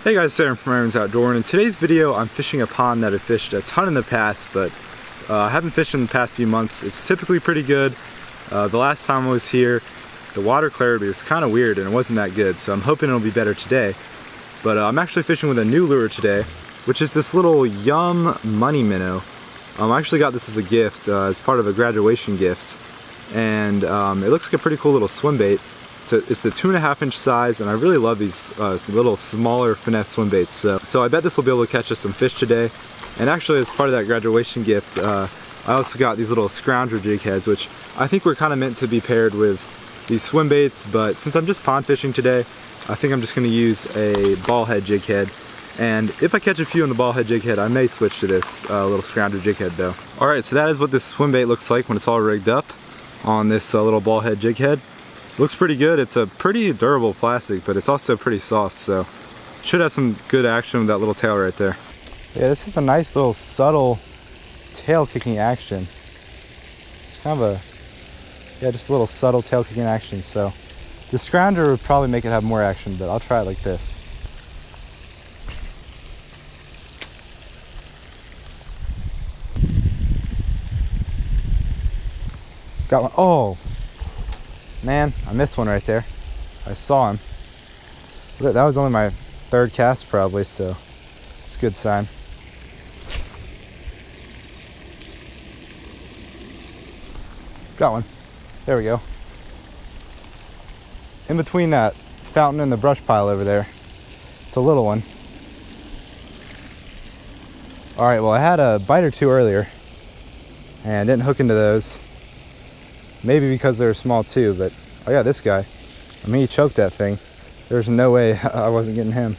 Hey guys, Sarah from Irons Outdoor, and in today's video I'm fishing a pond that I fished a ton in the past, but I haven't fished in the past few months. It's typically pretty good. The last time I was here, the water clarity was kind of weird and it wasn't that good, so I'm hoping it'll be better today. But I'm actually fishing with a new lure today, which is this little Yum Money Minnow. I actually got this as a gift, as part of a graduation gift, and it looks like a pretty cool little swim bait. It's the 2.5 inch size, and I really love these little smaller finesse swim baits. So I bet this will be able to catch us some fish today. And actually, as part of that graduation gift, I also got these little scrounger jig heads, which I think were kind of meant to be paired with these swim baits. But since I'm just pond fishing today, I think I'm just going to use a ball head jig head. And if I catch a few on the ball head jig head, I may switch to this little scrounger jig head though. Alright, so that is what this swim bait looks like when it's all rigged up on this little ball head jig head. Looks pretty good. It's a pretty durable plastic, but it's also pretty soft, so should have some good action with that little tail right there. Yeah, this is a nice little subtle tail kicking action. It's kind of just a little subtle tail kicking action. So the scrounger would probably make it have more action, but I'll try it like this. Got one. Oh! Man, I missed one right there. I saw him. That was only my third cast probably, so it's a good sign. Got one. There we go. In between that fountain and the brush pile over there. It's a little one. Alright, well I had a bite or two earlier and didn't hook into those. Maybe because they were small too, but I got this guy. I mean, he choked that thing. There's no way I wasn't getting him.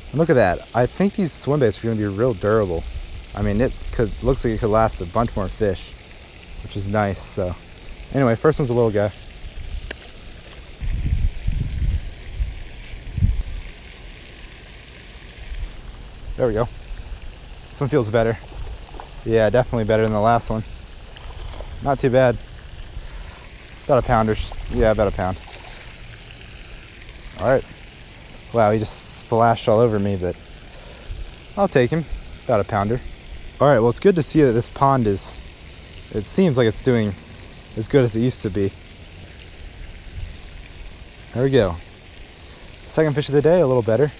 And look at that. I think these swim baits are going to be real durable. I mean, looks like it could last a bunch more fish, which is nice. So anyway, first one's a little guy. There we go. This one feels better. Yeah, definitely better than the last one. Not too bad. About a pounder. Yeah, about a pound. Alright. Wow, he just splashed all over me, but I'll take him. About a pounder. Alright, well, it's good to see that this pond it seems like it's doing as good as it used to be. There we go. Second fish of the day, a little better.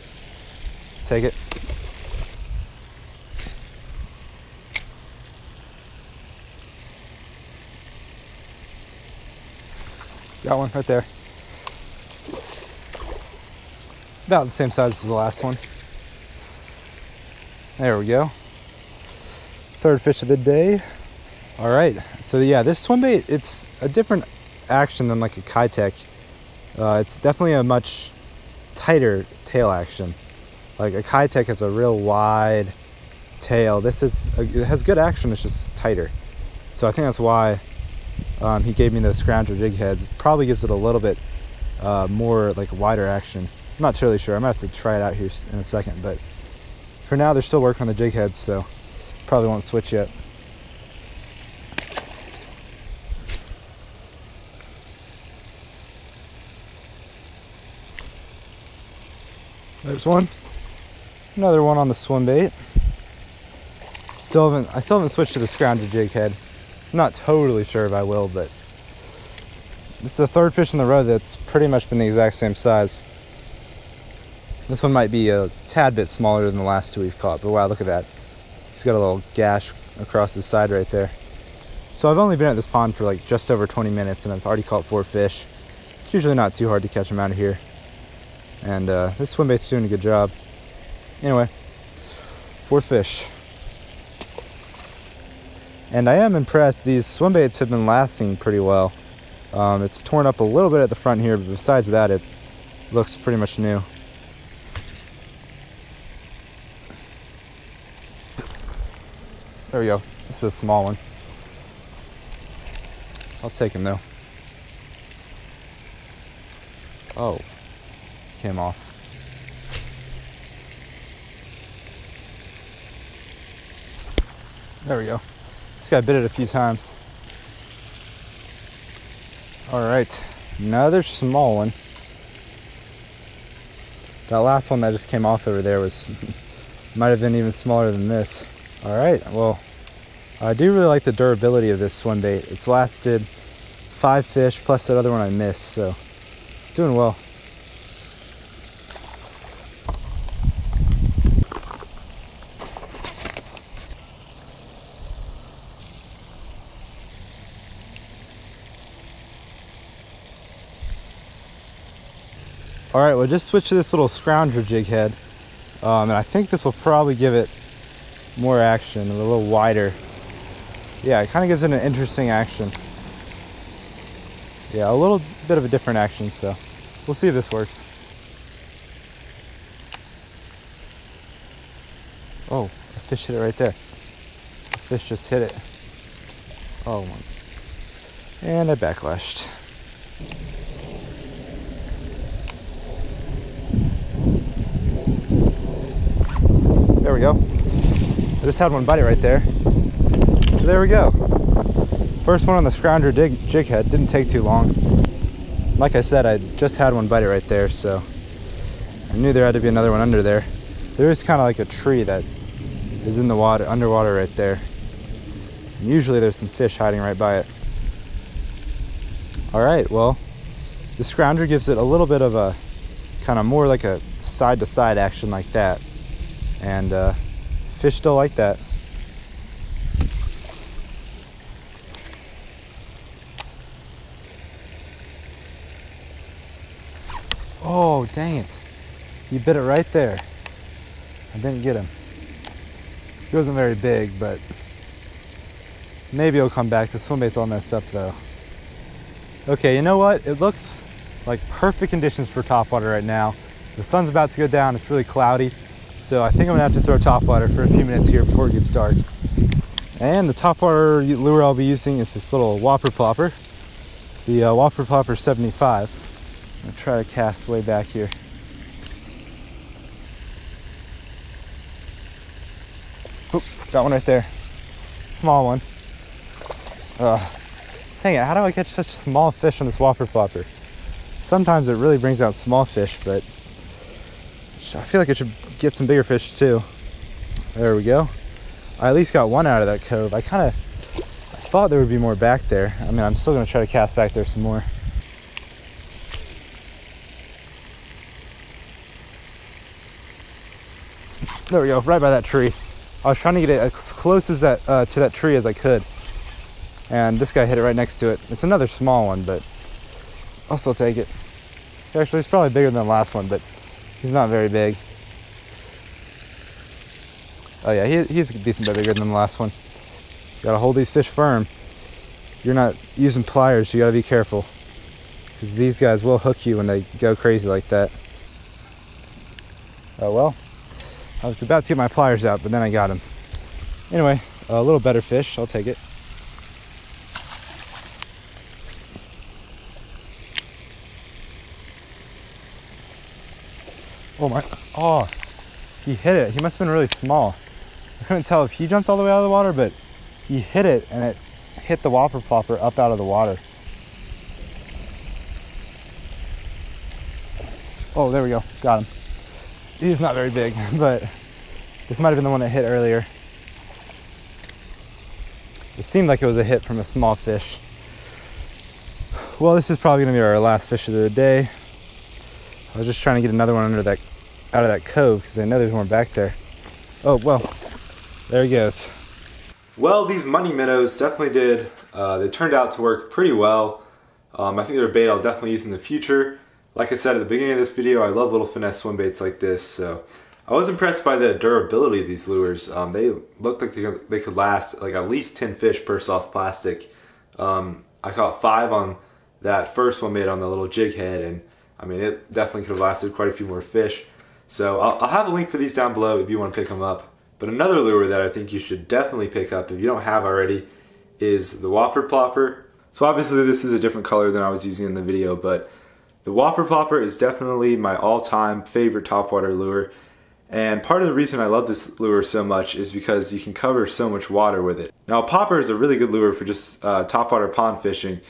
Take it. Got one right there. About the same size as the last one. There we go. Third fish of the day. All right. So yeah, this swim bait, it's a different action than like a Kitech. It's definitely a much tighter tail action. Like a Kitech has a real wide tail. It has good action. It's just tighter. So I think that's why he gave me those scrounger jig heads. It probably gives it a little bit more like wider action. I'm not totally sure. I'm gonna have to try it out here in a second, but for now they're still working on the jig heads, so probably won't switch yet. There's one. Another one on the swim bait. I still haven't switched to the scrounger jig head. I'm not totally sure if I will, but this is the third fish in the row that's pretty much been the exact same size. This one might be a tad bit smaller than the last two we've caught, but wow, look at that. He's got a little gash across his side right there. So I've only been at this pond for like just over 20 minutes and I've already caught 4 fish. It's usually not too hard to catch them out of here. And this swim bait's doing a good job. Anyway, 4th fish. And I am impressed. These swim baits have been lasting pretty well. It's torn up a little bit at the front here, but besides that, it looks pretty much new. There we go. This is a small one. I'll take him though. Oh, he came off. There we go. This guy bit it a few times. All right, another small one. That last one that just came off over there was might have been even smaller than this. All right, well, I do really like the durability of this swim bait. It's lasted 5 fish plus that other one I missed, so it's doing well. All right, well, just switch to this little scrounger jig head, and I think this will probably give it more action, a little wider. Yeah, it kind of gives it an interesting action. Yeah, a little bit of a different action, so we'll see if this works. Oh, a fish hit it right there. A fish just hit it. Oh, and I backlashed. There we go. I just had one bite it right there. So there we go. First one on the scrounger jig head. Didn't take too long. Like I said, I just had one bite it right there, so I knew there had to be another one under there. There is kind of like a tree that is in the water, underwater right there. And usually there's some fish hiding right by it. All right, well, the scrounger gives it a little bit of a kind of more like a side-to-side action like that. And fish still like that. Oh, dang it. He bit it right there. I didn't get him. He wasn't very big, but maybe he'll come back. The swim bait's all messed up though. Okay, you know what? It looks like perfect conditions for topwater right now. The sun's about to go down. It's really cloudy. So I think I'm gonna have to throw topwater for a few minutes here before it gets dark. And the topwater lure I'll be using is this little whopper plopper. The whopper plopper 75. I'm gonna try to cast way back here. Oop, got one right there. Small one. Dang it, how do I catch such small fish on this whopper plopper? Sometimes it really brings out small fish, but I feel like it should get some bigger fish too. There we go. I at least got one out of that cove. I thought there would be more back there. I mean, I'm still gonna try to cast back there some more. There we go, right by that tree. I was trying to get it as close as that to that tree as I could. And this guy hit it right next to it. It's another small one, but I'll still take it. Actually, it's probably bigger than the last one, but he's not very big. Oh yeah, he's a decent bit bigger than the last one. You gotta hold these fish firm. If you're not using pliers, you gotta be careful, because these guys will hook you when they go crazy like that. Oh well, I was about to get my pliers out, but then I got him. Anyway, a little better fish, I'll take it. Oh my, oh, he hit it. He must have been really small. I couldn't tell if he jumped all the way out of the water, but he hit it and it hit the whopper plopper up out of the water. Oh, there we go, got him. He's not very big, but this might have been the one that hit earlier. It seemed like it was a hit from a small fish. Well, this is probably gonna be our last fish of the day. I was just trying to get another one out of that cove because I know there's more back there. Oh, well, there he goes. Well, these money minnows definitely did. They turned out to work pretty well. I think they're a bait I'll definitely use in the future. Like I said at the beginning of this video, I love little finesse swim baits like this. So I was impressed by the durability of these lures. They looked like they could last like at least 10 fish per soft plastic. I caught 5 on that first one made on the little jig head, and I mean, it definitely could have lasted quite a few more fish. So I'll have a link for these down below if you want to pick them up. But another lure that I think you should definitely pick up if you don't have already is the whopper plopper. So obviously this is a different color than I was using in the video, but the whopper plopper is definitely my all-time favorite topwater lure. And part of the reason I love this lure so much is because you can cover so much water with it. Now, a popper is a really good lure for just topwater pond fishing.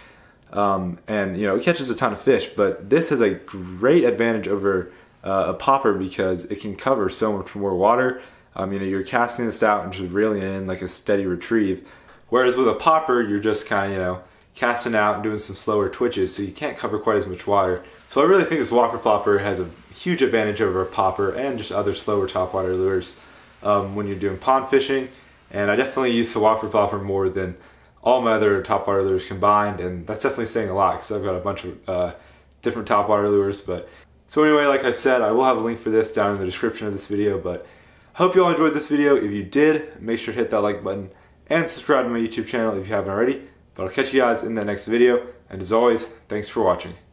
And you know, it catches a ton of fish, but this has a great advantage over a popper because it can cover so much more water. You know, you're casting this out and just reeling it in like a steady retrieve. Whereas with a popper, you're just kind of, you know, casting out and doing some slower twitches, so you can't cover quite as much water. So I really think this whopper plopper has a huge advantage over a popper and just other slower topwater lures when you're doing pond fishing. And I definitely use the whopper plopper more than all my other topwater lures combined, and that's definitely saying a lot because I've got a bunch of different topwater lures. But so anyway, like I said, I will have a link for this down in the description of this video. But I hope you all enjoyed this video. If you did, make sure to hit that like button and subscribe to my YouTube channel if you haven't already. But I'll catch you guys in the next video, and as always, thanks for watching.